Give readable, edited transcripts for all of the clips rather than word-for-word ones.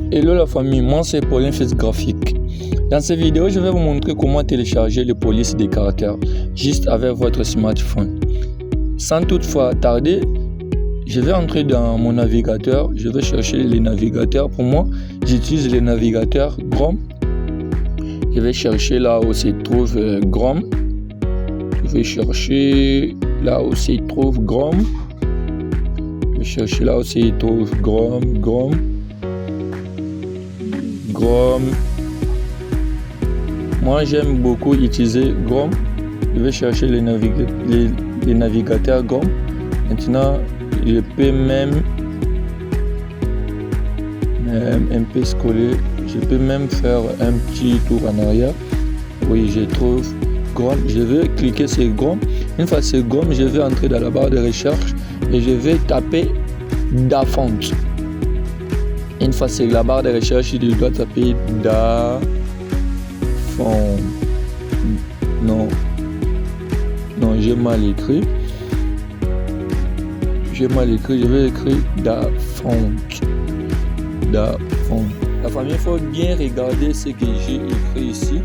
Hello la famille, moi c'est Paulin Fils Graphique. Dans cette vidéo, je vais vous montrer comment télécharger les polices des caractères juste avec votre smartphone. Sans toutefois tarder, je vais entrer dans mon navigateur, je vais chercher les navigateurs. Pour moi, j'utilise les navigateurs Chrome. Je vais chercher là où se trouve Chrome. Je vais chercher là où se trouve Chrome. Je vais chercher là où se trouve Chrome. Moi j'aime beaucoup utiliser Chrome. Je vais chercher les navigateurs Chrome. Maintenant je peux même un peu scroller. Je peux même faire un petit tour en arrière. Oui, je trouve Chrome. Je vais cliquer sur Chrome. Une fois sur Chrome, je vais entrer dans la barre de recherche et je vais taper Dafont. Une fois sur la barre de recherche, je dois taper Dafont. Non, j'ai mal écrit. Je vais écrire Dafont. La famille, il faut bien regarder ce que j'ai écrit ici.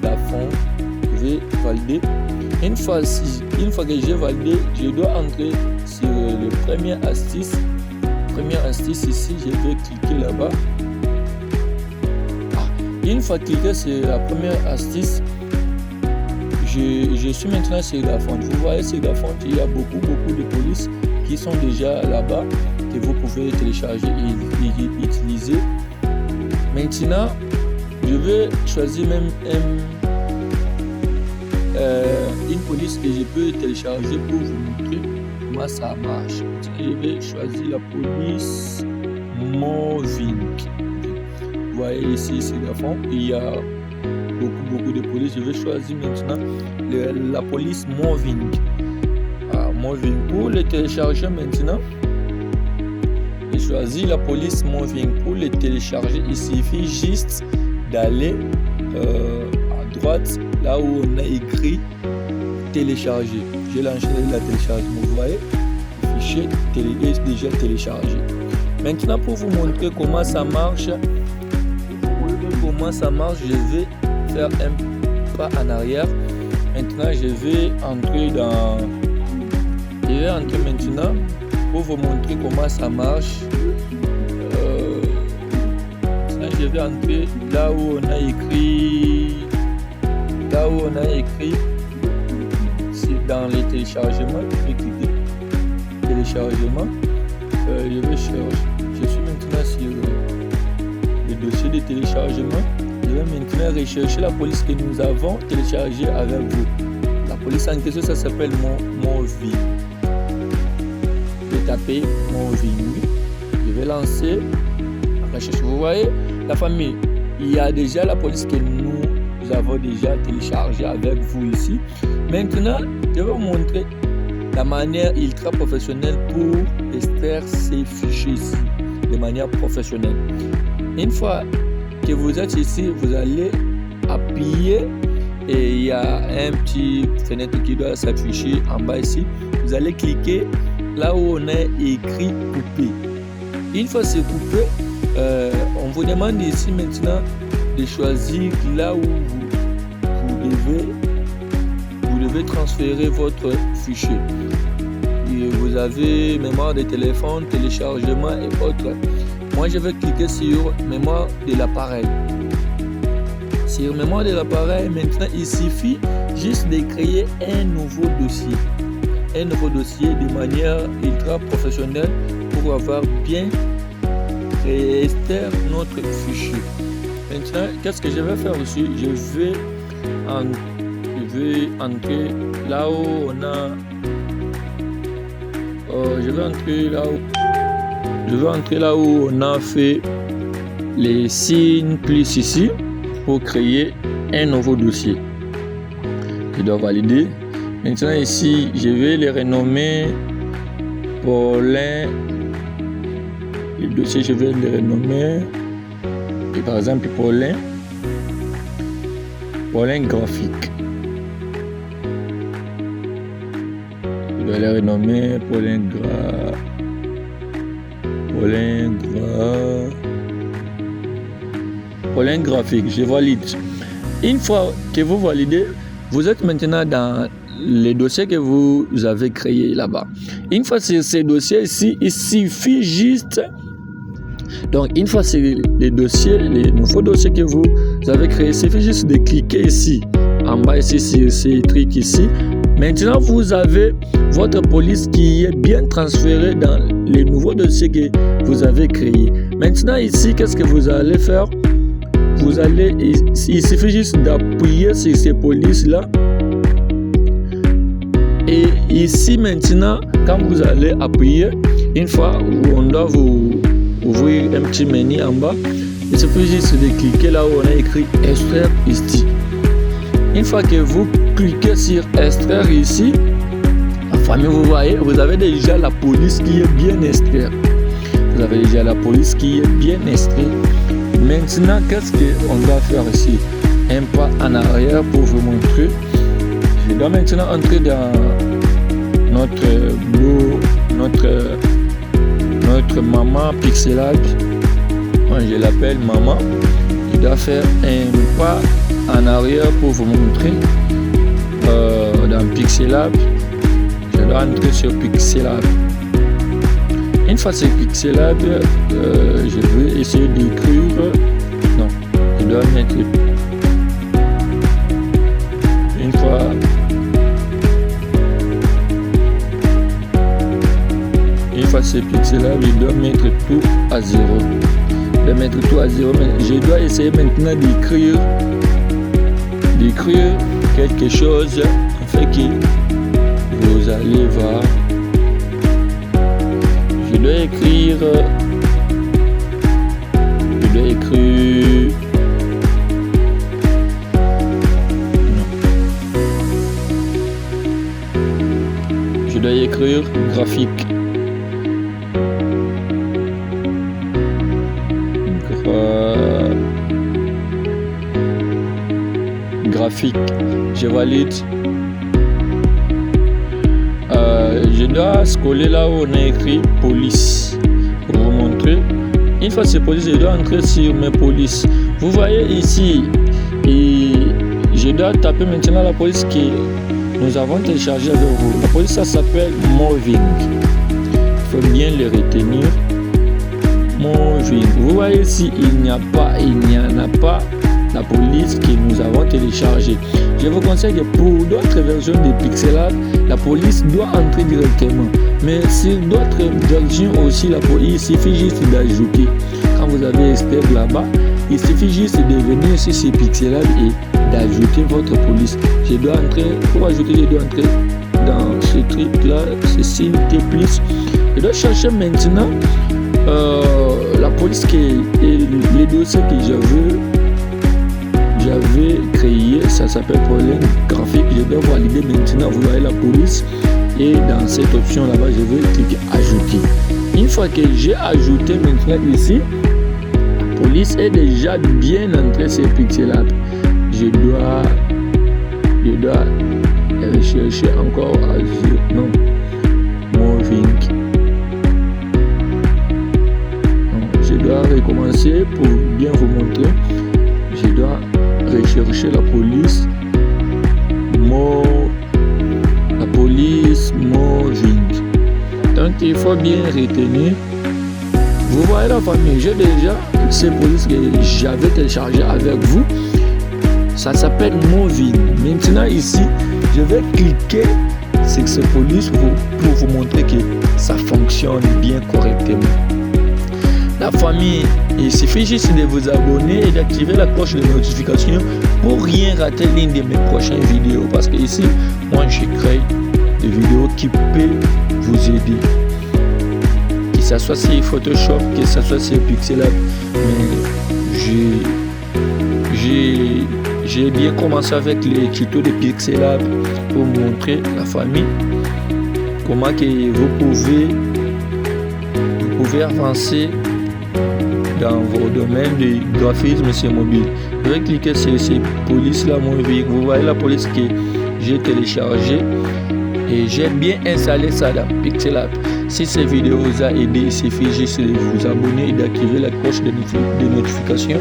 Dafont. Je vais valider. Une fois que j'ai validé, je dois entrer sur le premier astuce. Ici, je vais cliquer là-bas. Une fois cliqué sur la première astuce, je suis maintenant sur Dafont. Vous voyez, sur Dafont, il y a beaucoup de polices qui sont déjà là-bas, que vous pouvez télécharger et utiliser. Maintenant, je vais choisir même une police que je peux télécharger pour vous montrer comment ça marche. Je vais choisir la police Moving. Vous voyez ici, c'est Dafont. Il y a beaucoup de polices. Je vais choisir maintenant la police Moving. Pour le télécharger maintenant, je choisis la police Moving. Pour le télécharger, il suffit juste d'aller à droite, là où on a écrit télécharger. J'ai lancé la téléchargement. Vous voyez, le fichier est déjà téléchargé. Maintenant, pour vous montrer comment ça marche, je vais faire un pas en arrière. Maintenant, je vais entrer maintenant pour vous montrer comment ça marche. Je vais entrer là où on a écrit, c'est dans les téléchargements. Je vais cliquer téléchargement. Je suis maintenant sur le dossier de téléchargement. Je vais maintenant rechercher la police que nous avons téléchargée avec vous. La police en question, ça s'appelle Moving. Je vais taper Moving. Je vais lancer la recherche. Vous voyez, la famille, il y a déjà la police que nous avons déjà téléchargée avec vous ici. Maintenant, je vais vous montrer la manière ultra professionnelle pour extraire ces fichiers ici de manière professionnelle. Une fois que vous êtes ici, vous allez appuyer et il y a un petit fenêtre qui doit s'afficher en bas ici. Vous allez cliquer là où on a écrit couper. Une fois c'est coupé, on vous demande ici maintenant de choisir là où vous devez transférer votre fichier. Et vous avez mémoire de téléphone, téléchargement et autres. Moi, je vais cliquer sur mémoire de l'appareil. Sur mémoire de l'appareil, maintenant, il suffit juste de créer un nouveau dossier. Un nouveau dossier de manière ultra professionnelle pour avoir bien extraire notre fichier. Maintenant, qu'est-ce que je vais faire aussi? Je vais entrer là où on a... je vais entrer là où on a fait les signes plus ici pour créer un nouveau dossier. Je dois valider. Maintenant ici, je vais les renommer Paulin. Le dossier, je vais les renommer. Et par exemple, Paulin Graphique. Je vais les renommer Paulin Pollen graphique, je valide. Une fois que vous validez, vous êtes maintenant dans les dossiers que vous avez créés là-bas. Une fois sur ces dossiers ici, il suffit juste... Donc, une fois sur les dossiers, les nouveaux dossiers que vous avez créés, il suffit juste de cliquer ici, en bas ici, sur ces trucs ici. Maintenant, vous avez votre police qui est bien transférée dans les nouveaux dossiers que vous avez créés. Maintenant, ici, qu'est-ce que vous allez faire? Vous allez, il suffit juste d'appuyer sur ces polices-là. Et ici, maintenant, quand vous allez appuyer, une fois où on doit vous ouvrir un petit menu en bas, il suffit juste de cliquer là où on a écrit extraire ici. Une fois que vous cliquez sur extraire ici, la famille, vous voyez, vous avez déjà la police qui est bien extraite. Vous avez déjà la police qui est bien extraite. Maintenant, qu'est-ce qu'on doit faire ici? Un pas en arrière pour vous montrer. Je dois maintenant entrer dans notre maman Pixelab. Moi, je l'appelle maman. Je dois faire un pas en arrière pour vous montrer dans Pixelab. Je dois entrer sur Pixelab. Une fois sur Pixelab, je vais essayer d'écrire. Non, je dois mettre une fois. Une fois sur Pixelab, je dois mettre tout à 0. Je dois mettre tout à 0, mais je dois essayer maintenant d'écrire quelque chose afin que vous allez voir. Je dois écrire graphique. Graphique. Je valide. Je dois scroller là où on a écrit police pour vous montrer. Une fois c'est police, je dois entrer sur mes polices. Vous voyez ici, et je dois taper maintenant la police que nous avons téléchargée avec vous. La police, ça s'appelle Moving. Il faut bien le retenir. Moving. Vous voyez ici, il n'y en a pas la police que nous avons téléchargée. Je vous conseille que pour d'autres versions de Pixelab, la police doit entrer directement. Mais sur d'autres versions aussi, la police, il suffit juste d'ajouter. Quand vous avez Esther là-bas, il suffit juste de venir sur ce Pixelab et d'ajouter votre police. Je dois entrer, pour ajouter, je dois entrer dans ce truc-là, ceci, plus. Je dois chercher maintenant la police et les dossiers que j'avais créé, ça s'appelle Pollen graphique. Je dois valider maintenant. Vous voyez la police, et dans cette option là-bas, je vais cliquer ajouter. Une fois que j'ai ajouté maintenant ici, la police est déjà bien entrée sur Pixelab. Je dois rechercher encore non, Moving. Je dois recommencer pour bien vous montrer. Je dois rechercher la police Moving. Donc il faut bien retenir. Vous voyez la famille, j'ai déjà ces polices que j'avais téléchargées avec vous. Ça s'appelle Moving. Maintenant ici, je vais cliquer sur ces polices pour vous montrer que ça fonctionne bien correctement. La famille, il suffit juste de vous abonner et d'activer la cloche de notification pour rien rater l'une de mes prochaines vidéos. Parce que ici, moi je crée des vidéos qui peuvent vous aider. Que ce soit sur Photoshop, que ce soit sur Pixelab. Mais j'ai bien commencé avec les tutos de Pixelab pour montrer la famille comment que vous pouvez avancer dans vos domaines de graphisme sur mobile. Je vais cliquer sur ces polices là. Vous voyez la police que j'ai téléchargée et j'ai bien installé ça dans Pixelab. Si cette vidéo vous a aidé, il suffit juste de vous abonner et d'activer la cloche de notification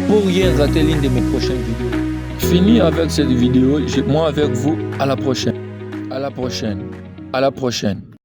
pour rien rater l'une de mes prochaines vidéos. Fini avec cette vidéo, moi avec vous, à la prochaine. À la prochaine. À la prochaine.